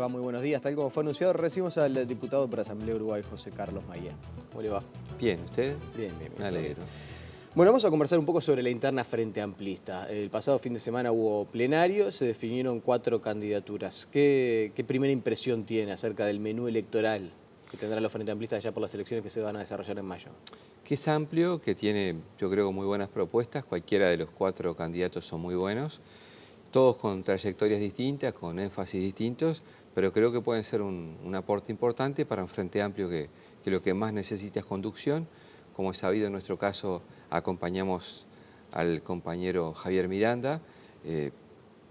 va? Muy buenos días. Tal como fue anunciado, recibimos al diputado por Asamblea Uruguay, José Carlos Mayén. ¿Cómo le va? Bien, ¿usted? Bien, bien, bien. Me alegro. Bueno, vamos a conversar un poco sobre la interna Frente Amplista. El pasado fin de semana hubo plenario, se definieron 4 candidaturas. ¿Qué primera impresión tiene acerca del menú electoral que tendrán los Frente Amplistas ya por las elecciones que se van a desarrollar en mayo? Que es amplio, que tiene, yo creo, muy buenas propuestas. Cualquiera de los 4 candidatos son muy buenos. Todos con trayectorias distintas, con énfasis distintos, pero creo que pueden ser un aporte importante para un Frente Amplio que lo que más necesita es conducción. Como es sabido, en nuestro caso acompañamos al compañero Javier Miranda,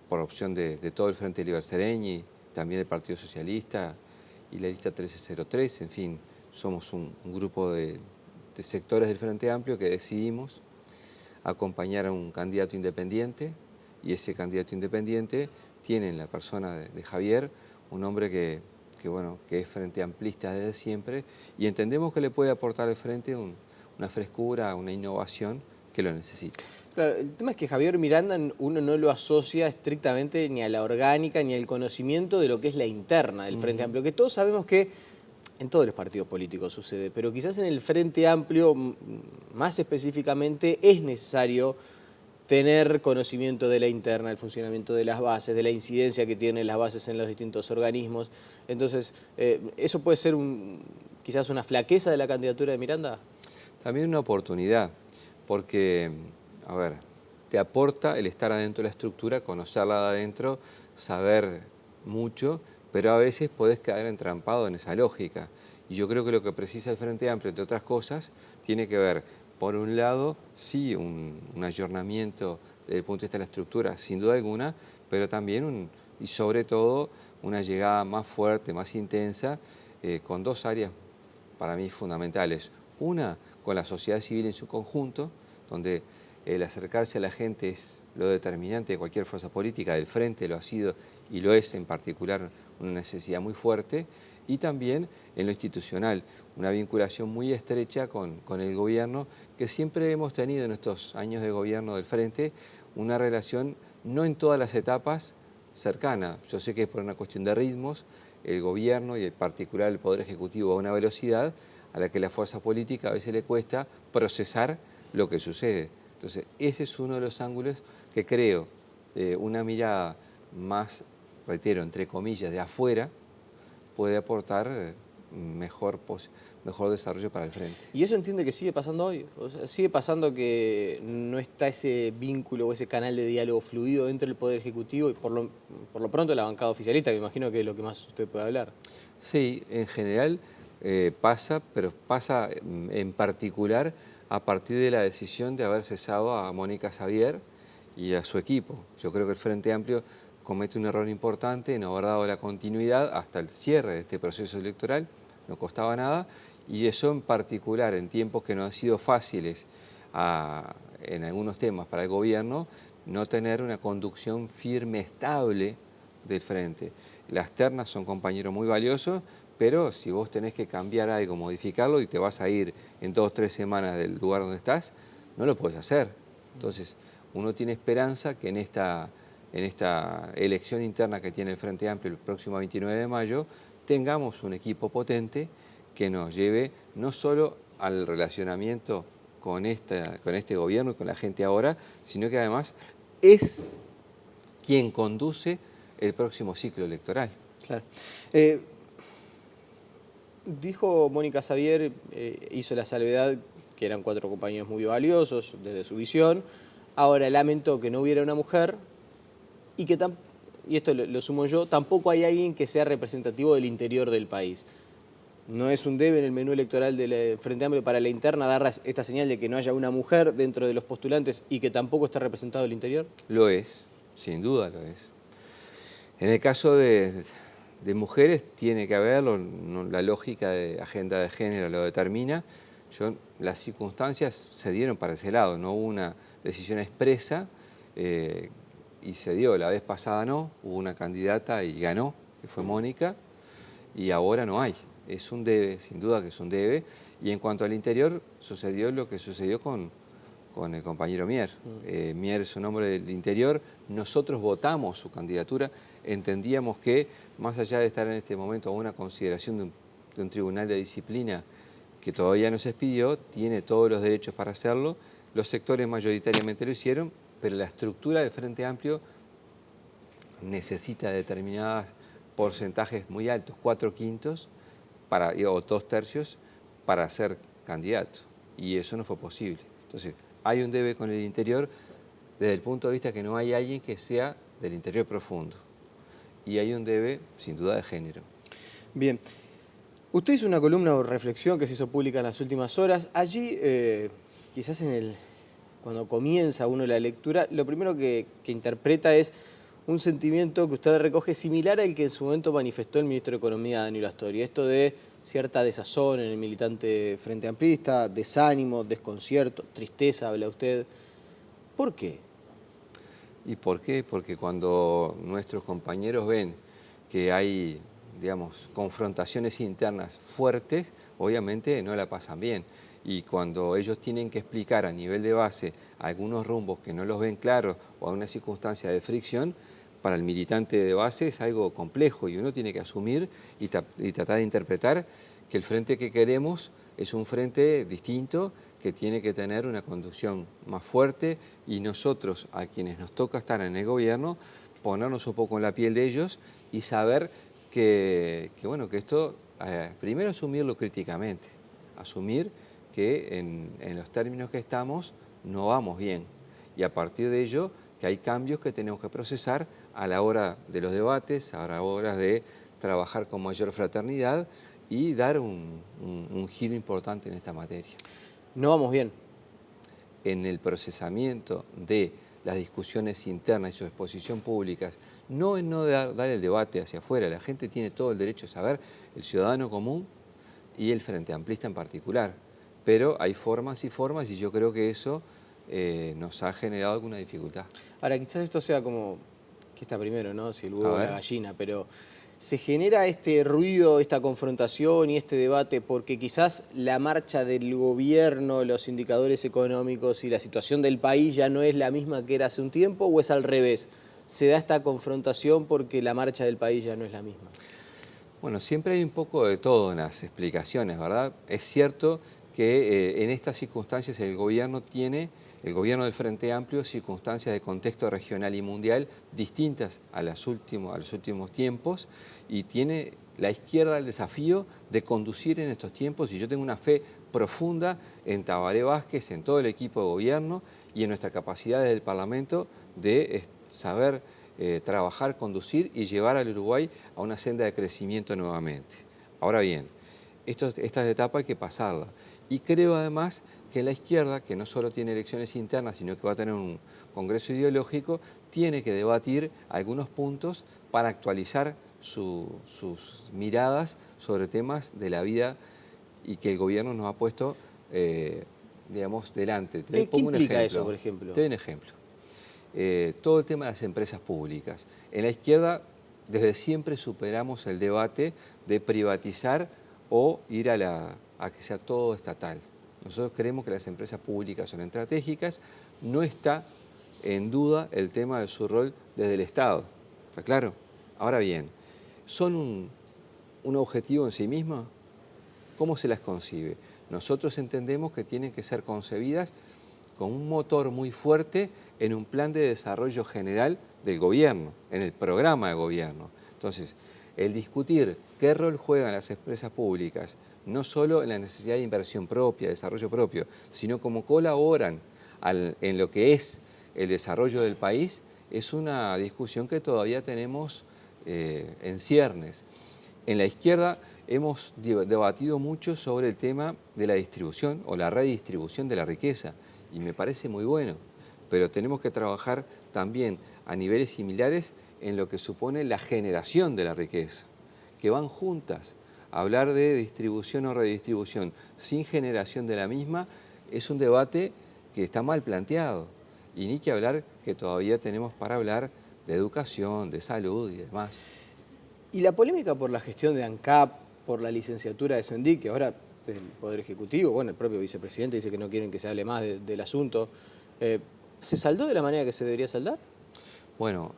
por opción de todo el Frente Liber Seregni, también el Partido Socialista y la lista 1303, en fin, somos un grupo de sectores del Frente Amplio que decidimos acompañar a un candidato independiente, y ese candidato independiente tiene en la persona de Javier un hombre que es frente amplista desde siempre, y entendemos que le puede aportar al frente una frescura, una innovación que lo necesita. Claro, el tema es que Javier Miranda uno no lo asocia estrictamente ni a la orgánica ni al conocimiento de lo que es la interna del Frente Amplio, que todos sabemos que en todos los partidos políticos sucede, pero quizás en el Frente Amplio, más específicamente, es necesario tener conocimiento de la interna, el funcionamiento de las bases, de la incidencia que tienen las bases en los distintos organismos. Entonces, ¿eso puede ser quizás una flaqueza de la candidatura de Miranda? También una oportunidad, porque, a ver, te aporta el estar adentro de la estructura, conocerla de adentro, saber mucho, pero a veces podés quedar entrampado en esa lógica. Y yo creo que lo que precisa el Frente Amplio, entre otras cosas, tiene que ver, por un lado, sí, un ayornamiento desde el punto de vista de la estructura, sin duda alguna, pero también, y sobre todo, una llegada más fuerte, más intensa, con 2 áreas para mí fundamentales. Una, con la sociedad civil en su conjunto, donde el acercarse a la gente es lo determinante de cualquier fuerza política. Del Frente lo ha sido y lo es en particular una necesidad muy fuerte, y también en lo institucional, una vinculación muy estrecha con el gobierno, que siempre hemos tenido en estos años de gobierno del Frente, una relación no en todas las etapas cercana. Yo sé que es por una cuestión de ritmos, el gobierno y en particular el Poder Ejecutivo a una velocidad a la que la fuerza política a veces le cuesta procesar lo que sucede. Entonces, ese es uno de los ángulos que creo, una mirada más, reitero, entre comillas, de afuera, puede aportar mejor desarrollo para el Frente. ¿Y eso entiende que sigue pasando hoy? O sea, ¿sigue pasando que no está ese vínculo o ese canal de diálogo fluido dentro del Poder Ejecutivo y por lo pronto la bancada oficialista, que imagino que es lo que más usted puede hablar? Sí, en general pasa, pero pasa en particular a partir de la decisión de haber cesado a Mónica Xavier y a su equipo. Yo creo que el Frente Amplio comete un error importante en haber dado la continuidad hasta el cierre de este proceso electoral, no costaba nada, y eso en particular en tiempos que no han sido fáciles en algunos temas para el gobierno, no tener una conducción firme, estable del Frente. Las ternas son compañeros muy valiosos, pero si vos tenés que cambiar algo, modificarlo y te vas a ir en 2 o 3 semanas del lugar donde estás, no lo podés hacer. Entonces, uno tiene esperanza que en esta elección interna que tiene el Frente Amplio el próximo 29 de mayo, tengamos un equipo potente que nos lleve no solo al relacionamiento con este gobierno y con la gente ahora, sino que además es quien conduce el próximo ciclo electoral. Claro. Dijo Mónica Xavier, hizo la salvedad que eran 4 compañeros muy valiosos desde su visión. Ahora lamentó que no hubiera una mujer y que y esto lo sumo yo, tampoco hay alguien que sea representativo del interior del país. ¿No es un debe en el menú electoral del Frente Amplio para la interna dar esta señal de que no haya una mujer dentro de los postulantes y que tampoco está representado el interior? Lo es, sin duda lo es. En el caso de mujeres tiene que haberlo, la lógica de agenda de género lo determina. Las circunstancias se dieron para ese lado, no hubo una decisión expresa y se dio. La vez pasada no, hubo una candidata y ganó, que fue Mónica, y ahora no hay. Es un debe, sin duda que es un debe. Y en cuanto al interior, sucedió lo que sucedió con con el compañero Mier. Mier es un hombre del interior, nosotros votamos su candidatura, entendíamos que más allá de estar en este momento a una consideración de un tribunal de disciplina que todavía no se expidió, tiene todos los derechos para hacerlo, los sectores mayoritariamente lo hicieron, pero la estructura del Frente Amplio necesita determinados porcentajes muy altos, 4/5 o 2/3 para ser candidato, y eso no fue posible. Entonces, hay un debe con el interior desde el punto de vista que no hay alguien que sea del interior profundo, y hay un debe, sin duda, de género. Bien. Usted hizo una columna o reflexión que se hizo pública en las últimas horas. Allí, quizás cuando comienza uno la lectura, lo primero que interpreta es un sentimiento que usted recoge similar al que en su momento manifestó el ministro de Economía, Danilo Astori. Esto de cierta desazón en el militante frente amplista, desánimo, desconcierto, tristeza, habla usted. ¿Por qué? ¿Y por qué? Porque cuando nuestros compañeros ven que hay, digamos, confrontaciones internas fuertes, obviamente no la pasan bien. Y cuando ellos tienen que explicar a nivel de base algunos rumbos que no los ven claros o a una circunstancia de fricción, para el militante de base es algo complejo y uno tiene que asumir y tratar de interpretar que el frente que queremos es un frente distinto, que tiene que tener una conducción más fuerte, y nosotros, a quienes nos toca estar en el gobierno, ponernos un poco en la piel de ellos y saber que esto, primero asumirlo críticamente, asumir que en los términos que estamos no vamos bien, y a partir de ello que hay cambios que tenemos que procesar a la hora de los debates, a la hora de trabajar con mayor fraternidad y dar un giro importante en esta materia. No vamos bien. En el procesamiento de las discusiones internas y su exposición públicas, no en no dar el debate hacia afuera. La gente tiene todo el derecho a saber, el ciudadano común y el frente amplista en particular. Pero hay formas y formas, y yo creo que eso nos ha generado alguna dificultad. Ahora, quizás esto sea como, ¿qué está primero, no? Si el huevo o la gallina, pero ¿se genera este ruido, esta confrontación y este debate porque quizás la marcha del gobierno, los indicadores económicos y la situación del país ya no es la misma que era hace un tiempo, o es al revés? ¿Se da esta confrontación porque la marcha del país ya no es la misma? Bueno, siempre hay un poco de todo en las explicaciones, ¿verdad? Es cierto que en estas circunstancias el gobierno del Frente Amplio, circunstancias de contexto regional y mundial distintas a los últimos tiempos, y tiene la izquierda el desafío de conducir en estos tiempos, y yo tengo una fe profunda en Tabaré Vázquez, en todo el equipo de gobierno y en nuestra capacidad desde el Parlamento de saber trabajar, conducir y llevar al Uruguay a una senda de crecimiento nuevamente. Ahora bien, estas etapas hay que pasarlas. Y creo además que la izquierda, que no solo tiene elecciones internas, sino que va a tener un congreso ideológico, tiene que debatir algunos puntos para actualizar sus miradas sobre temas de la vida y que el gobierno nos ha puesto, digamos, delante. ¿Qué implica eso, por ejemplo? Te doy un ejemplo. Todo el tema de las empresas públicas. En la izquierda, desde siempre superamos el debate de privatizar o ir a que sea todo estatal. Nosotros creemos que las empresas públicas son estratégicas, no está en duda el tema de su rol desde el Estado, ¿está claro? Ahora bien, ¿son un objetivo en sí mismas? ¿Cómo se las concibe? Nosotros entendemos que tienen que ser concebidas con un motor muy fuerte en un plan de desarrollo general del gobierno, en el programa de gobierno. Entonces, el discutir qué rol juegan las empresas públicas, no solo en la necesidad de inversión propia, desarrollo propio, sino cómo colaboran en lo que es el desarrollo del país, es una discusión que todavía tenemos en ciernes. En la izquierda hemos debatido mucho sobre el tema de la distribución o la redistribución de la riqueza, y me parece muy bueno, pero tenemos que trabajar también a niveles similares en lo que supone la generación de la riqueza, que van juntas. Hablar de distribución o redistribución sin generación de la misma es un debate que está mal planteado, y ni que hablar que todavía tenemos para hablar de educación, de salud y demás. Y la polémica por la gestión de ANCAP, por la licenciatura de Sendic, que ahora del Poder Ejecutivo. Bueno, el propio vicepresidente dice que no quieren que se hable más del asunto. ¿Se saldó de la manera que se debería saldar? Bueno,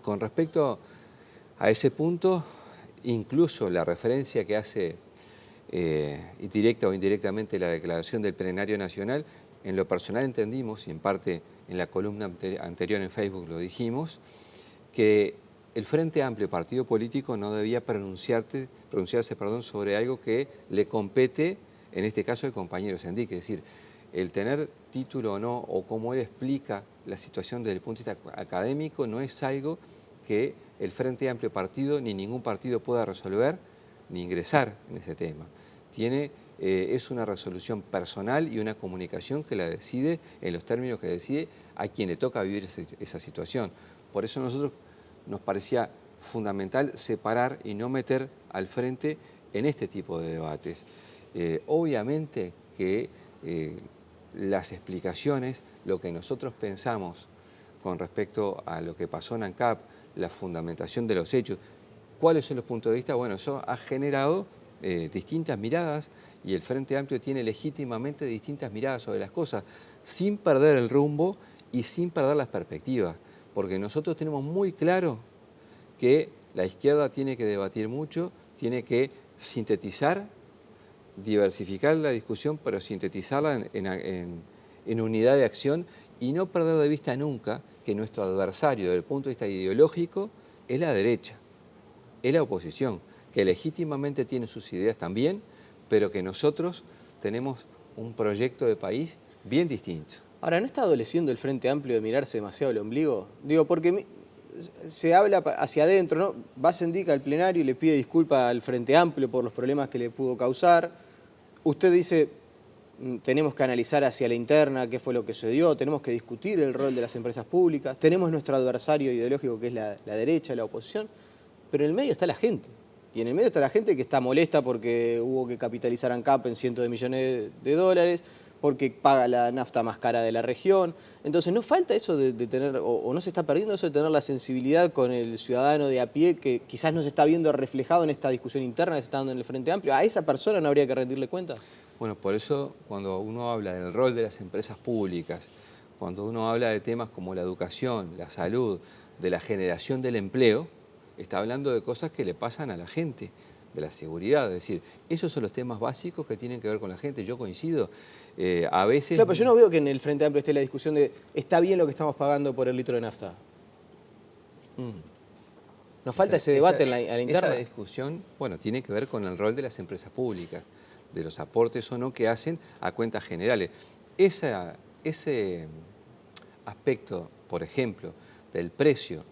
con respecto a ese punto, incluso la referencia que hace directa o indirectamente la declaración del Plenario Nacional, en lo personal entendimos, y en parte en la columna anterior en Facebook lo dijimos, que el Frente Amplio, partido político, no debía pronunciarse sobre algo que le compete, en este caso, al compañero Sendic. Es decir, el tener título o no, o cómo él explica la situación desde el punto de vista académico, no es algo que el Frente Amplio partido ni ningún partido pueda resolver ni ingresar en ese tema. Es una resolución personal y una comunicación que la decide en los términos que decide a quien le toca vivir esa situación. Por eso nosotros nos parecía fundamental separar y no meter al frente en este tipo de debates. Obviamente que las explicaciones, lo que nosotros pensamos con respecto a lo que pasó en ANCAP, la fundamentación de los hechos, cuáles son los puntos de vista, bueno, eso ha generado distintas miradas y el Frente Amplio tiene legítimamente distintas miradas sobre las cosas, sin perder el rumbo y sin perder las perspectivas, porque nosotros tenemos muy claro que la izquierda tiene que debatir mucho, tiene que sintetizar, diversificar la discusión, pero sintetizarla en unidad de acción y no perder de vista nunca que nuestro adversario desde el punto de vista ideológico es la derecha, es la oposición, que legítimamente tiene sus ideas también, pero que nosotros tenemos un proyecto de país bien distinto. Ahora, ¿no está adoleciendo el Frente Amplio de mirarse demasiado el ombligo? Digo, porque se habla hacia adentro, ¿no? Va Sendic al plenario y le pide disculpas al Frente Amplio por los problemas que le pudo causar. Usted dice, tenemos que analizar hacia la interna qué fue lo que sucedió, tenemos que discutir el rol de las empresas públicas, tenemos nuestro adversario ideológico que es la derecha, la oposición, pero en el medio está la gente. Y en el medio está la gente que está molesta porque hubo que capitalizar ANCAP en cientos de millones de dólares, porque paga la nafta más cara de la región. Entonces, ¿no falta eso de tener, o no se está perdiendo eso de tener la sensibilidad con el ciudadano de a pie que quizás no se está viendo reflejado en esta discusión interna que se está dando en el Frente Amplio? ¿A esa persona no habría que rendirle cuentas? Bueno, por eso cuando uno habla del rol de las empresas públicas, cuando uno habla de temas como la educación, la salud, de la generación del empleo, está hablando de cosas que le pasan a la gente, de la seguridad. Es decir, esos son los temas básicos que tienen que ver con la gente. Yo coincido. A veces... Claro, pero yo no veo que en el Frente Amplio esté la discusión de ¿está bien lo que estamos pagando por el litro de nafta? ¿Nos falta ese debate a la interna? Esa discusión, bueno, tiene que ver con el rol de las empresas públicas, de los aportes o no que hacen a cuentas generales. Ese aspecto, por ejemplo, del precio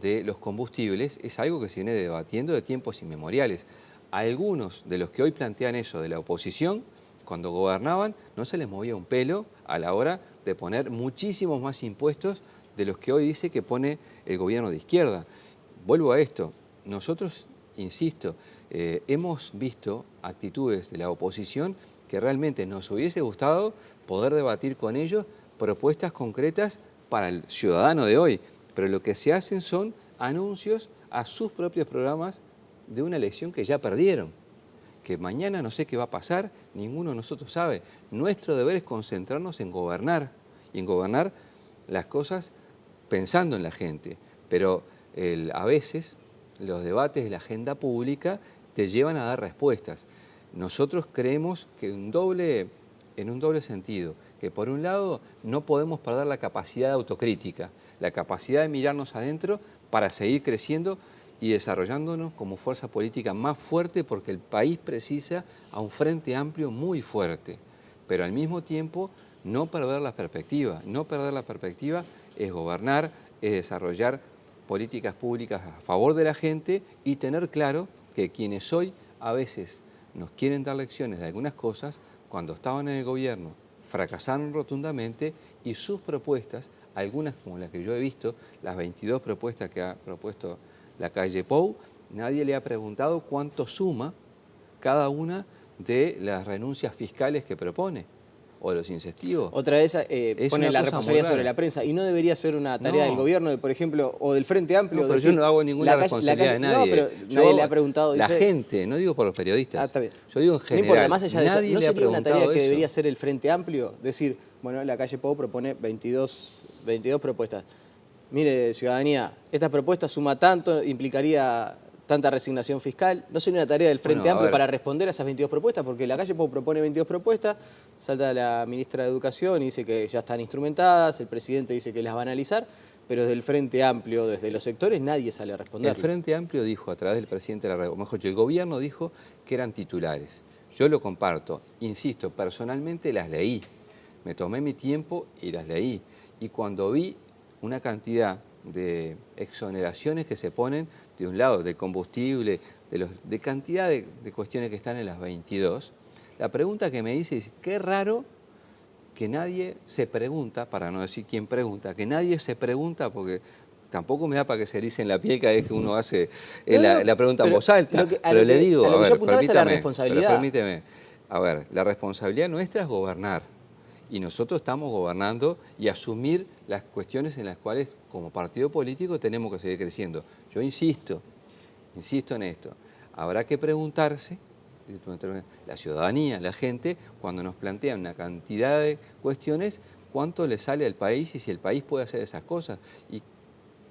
de los combustibles es algo que se viene debatiendo de tiempos inmemoriales. Algunos de los que hoy plantean eso de la oposición, cuando gobernaban, no se les movía un pelo a la hora de poner muchísimos más impuestos de los que hoy dice que pone el gobierno de izquierda. Vuelvo a esto, nosotros, insisto, hemos visto actitudes de la oposición que realmente nos hubiese gustado poder debatir con ellos propuestas concretas para el ciudadano de hoy, pero lo que se hacen son anuncios a sus propios programas de una elección que ya perdieron, que mañana no sé qué va a pasar, ninguno de nosotros sabe. Nuestro deber es concentrarnos en gobernar, y en gobernar las cosas pensando en la gente, pero a veces los debates de la agenda pública te llevan a dar respuestas. Nosotros creemos que en un doble sentido, que por un lado no podemos perder la capacidad de autocrítica, la capacidad de mirarnos adentro para seguir creciendo y desarrollándonos como fuerza política más fuerte, porque el país precisa a un Frente Amplio muy fuerte, pero al mismo tiempo no perder la perspectiva. No perder la perspectiva es gobernar, es desarrollar políticas públicas a favor de la gente y tener claro que quienes hoy a veces nos quieren dar lecciones de algunas cosas, cuando estaban en el gobierno fracasaron rotundamente y sus propuestas, algunas como las que yo he visto, las 22 propuestas que ha propuesto la calle Pou, nadie le ha preguntado cuánto suma cada una de las renuncias fiscales que propone. o de los incestivos. Otra vez pone la cosa responsabilidad muy sobre rara. la prensa. Y no debería ser una tarea No. del gobierno, por ejemplo, o del Frente Amplio. No, pero decir, yo no hago ninguna responsabilidad de nadie. No, pero Yo nadie le ha preguntado. La dice, gente, no digo por los periodistas. está bien. Yo digo en No general. importa, más allá de eso, nadie ¿no le ha sería una tarea preguntado que eso. debería ser el Frente Amplio? Decir, bueno, la calle Pou propone 22 propuestas. Mire, ciudadanía, esta propuesta suma tanto, implicaría tanta resignación fiscal. ¿No sería una tarea del Frente Bueno, a Amplio ver. para responder a esas 22 propuestas? Porque la calle Pou propone 22 propuestas, salta la ministra de Educación y dice que ya están instrumentadas, el presidente dice que las va a analizar, pero desde el Frente Amplio, desde los sectores, nadie sale a responder. El Frente Amplio dijo a través del presidente de la República, o mejor dicho, el gobierno dijo que eran titulares. Yo lo comparto, insisto, personalmente las leí, me tomé mi tiempo y las leí. Y cuando vi una cantidad de exoneraciones que se ponen de un lado, de combustible, de cantidad de cuestiones que están en las 22, la pregunta que me hice es, qué raro que nadie se pregunta, para no decir quién pregunta, que nadie se pregunta, porque tampoco me da para que se erice en la piel cada vez que uno hace la pregunta en voz alta, pero le digo, a lo a que yo ver, apuntaba es a la permítame, responsabilidad. pero permíteme, a ver, la responsabilidad nuestra es gobernar, y nosotros estamos gobernando y asumir las cuestiones en las cuales como partido político tenemos que seguir creciendo. Yo insisto en esto, habrá que preguntarse, la ciudadanía, la gente, cuando nos plantean una cantidad de cuestiones, cuánto le sale al país y si el país puede hacer esas cosas y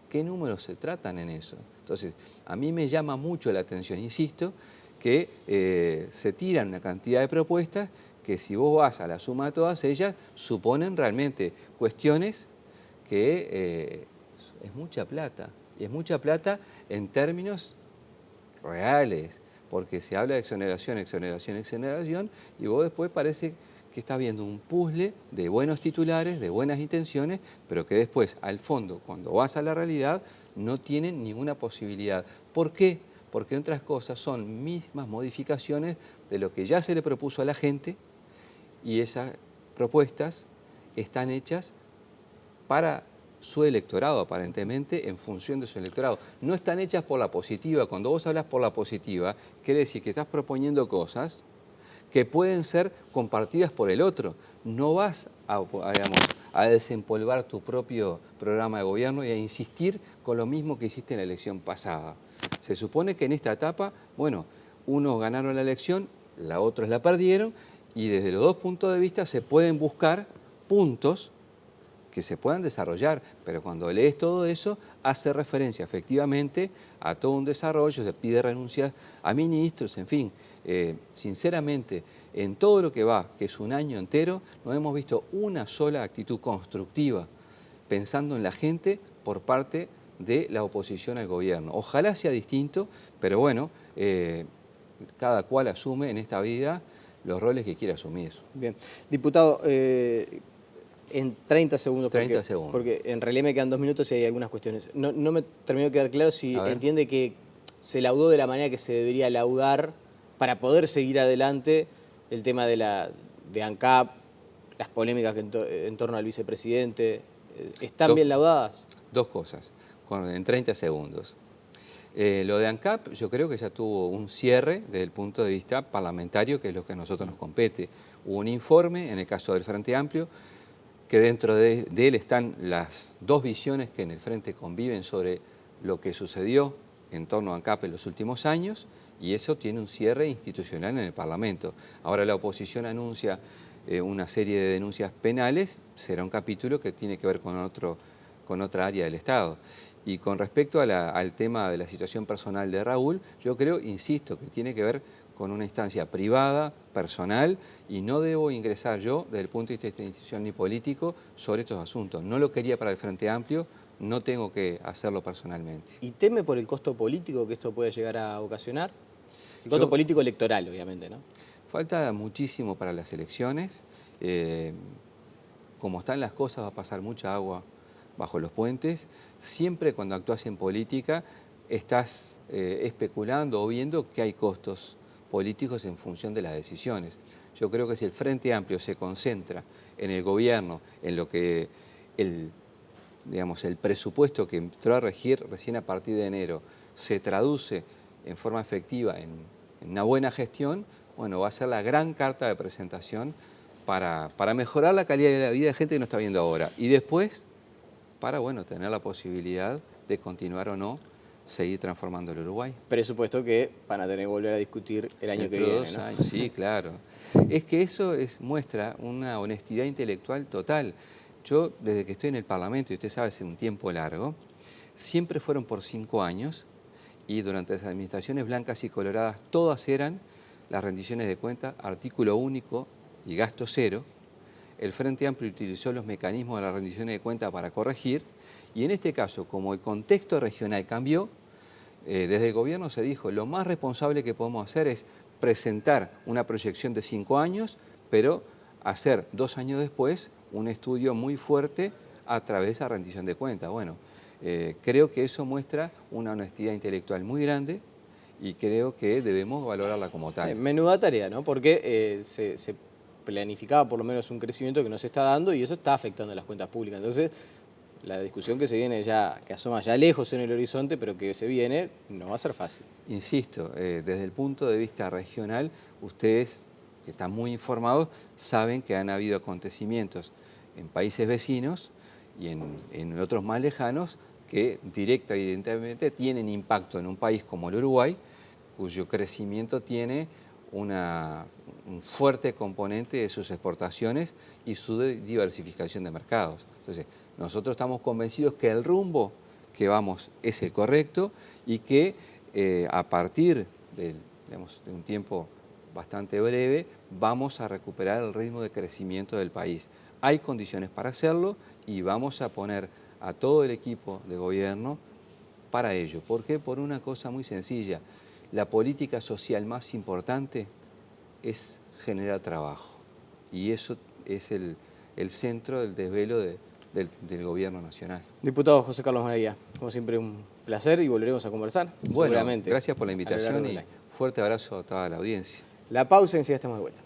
qué números se tratan en eso. Entonces, a mí me llama mucho la atención, insisto, que se tiran una cantidad de propuestas que si vos vas a la suma de todas ellas, suponen realmente cuestiones que es mucha plata. Y es mucha plata en términos reales, porque se habla de exoneración, y vos después parece que estás viendo un puzzle de buenos titulares, de buenas intenciones, pero que después, al fondo, cuando vas a la realidad, no tienen ninguna posibilidad. ¿Por qué? Porque, entre otras cosas, son mismas modificaciones de lo que ya se le propuso a la gente, y esas propuestas están hechas para su electorado, aparentemente, en función de su electorado. No están hechas por la positiva. Cuando vos hablas por la positiva, quiere decir que estás proponiendo cosas que pueden ser compartidas por el otro. No vas a desempolvar tu propio programa de gobierno y a insistir con lo mismo que hiciste en la elección pasada. Se supone que en esta etapa, bueno, unos ganaron la elección, la otros la perdieron, y desde los dos puntos de vista se pueden buscar puntos que se puedan desarrollar, pero cuando lees todo eso, hace referencia efectivamente a todo un desarrollo, se pide renuncias a ministros, en fin. Sinceramente, en todo lo que va, que es un año entero, no hemos visto una sola actitud constructiva, pensando en la gente por parte de la oposición al gobierno. Ojalá sea distinto, pero bueno, cada cual asume en esta vida los roles que quiere asumir. Bien. Diputado, en 30 segundos, 30 segundos. Porque en realidad me quedan 2 minutos y hay algunas cuestiones. No me terminó de quedar claro si entiende que se laudó de la manera que se debería laudar para poder seguir adelante el tema de ANCAP, las polémicas en torno al vicepresidente. ¿Están bien laudadas? Dos cosas, en 30 segundos. Lo de ANCAP yo creo que ya tuvo un cierre desde el punto de vista parlamentario, que es lo que a nosotros nos compete. Hubo un informe, en el caso del Frente Amplio, que dentro de él están las dos visiones que en el Frente conviven sobre lo que sucedió en torno a ANCAP en los últimos años, y eso tiene un cierre institucional en el Parlamento. Ahora la oposición anuncia una serie de denuncias penales, será un capítulo que tiene que ver con otra área del Estado. Y con respecto al tema de la situación personal de Raúl, yo creo, insisto, que tiene que ver con una instancia privada, personal, y no debo ingresar yo, desde el punto de vista de institución ni político, sobre estos asuntos. No lo quería para el Frente Amplio, no tengo que hacerlo personalmente. ¿Y teme por el costo político que esto puede llegar a ocasionar? El costo político electoral, obviamente, ¿no? Falta muchísimo para las elecciones. Como están las cosas, va a pasar mucha agua bajo los puentes. Siempre cuando actúas en política estás especulando o viendo que hay costos políticos en función de las decisiones. Yo creo que si el Frente Amplio se concentra en el gobierno, en lo que el presupuesto que entró a regir recién a partir de enero se traduce en forma efectiva en una buena gestión, bueno, va a ser la gran carta de presentación para mejorar la calidad de la vida de gente que no está viendo ahora. Y después, para tener la posibilidad de continuar o no, seguir transformando el Uruguay. Presupuesto que van a tener que volver a discutir el año que Dentro de viene, 2 ¿no? años, sí, claro. Es que eso muestra una honestidad intelectual total. Yo, desde que estoy en el Parlamento, y usted sabe, hace un tiempo largo, siempre fueron por 5 años, y durante las administraciones blancas y coloradas, todas eran las rendiciones de cuentas, artículo único y gasto cero. El Frente Amplio utilizó los mecanismos de las rendiciones de cuentas para corregir, y en este caso, como el contexto regional cambió, desde el gobierno se dijo, lo más responsable que podemos hacer es presentar una proyección de 5 años, pero hacer 2 años después un estudio muy fuerte a través de esa rendición de cuentas. Bueno, creo que eso muestra una honestidad intelectual muy grande y creo que debemos valorarla como tal. Menuda tarea, ¿no? Porque se planificaba por lo menos un crecimiento que no se está dando y eso está afectando a las cuentas públicas. Entonces, la discusión que se viene ya, que asoma ya lejos en el horizonte, pero que se viene, no va a ser fácil. Insisto, desde el punto de vista regional, ustedes que están muy informados saben que han habido acontecimientos en países vecinos y en otros más lejanos que directa y evidentemente tienen impacto en un país como el Uruguay, cuyo crecimiento tiene un fuerte componente de sus exportaciones y su diversificación de mercados. Entonces, nosotros estamos convencidos que el rumbo que vamos es el correcto y que a partir de un tiempo bastante breve vamos a recuperar el ritmo de crecimiento del país. Hay condiciones para hacerlo y vamos a poner a todo el equipo de gobierno para ello. ¿Por qué? Por una cosa muy sencilla. La política social más importante es generar trabajo y eso es el centro del desvelo del gobierno nacional. Diputado José Carlos Maravilla, como siempre un placer y volveremos a conversar, Bueno, seguramente. gracias por la invitación y fuerte abrazo a toda la audiencia. La pausa y enseguida estamos de vuelta.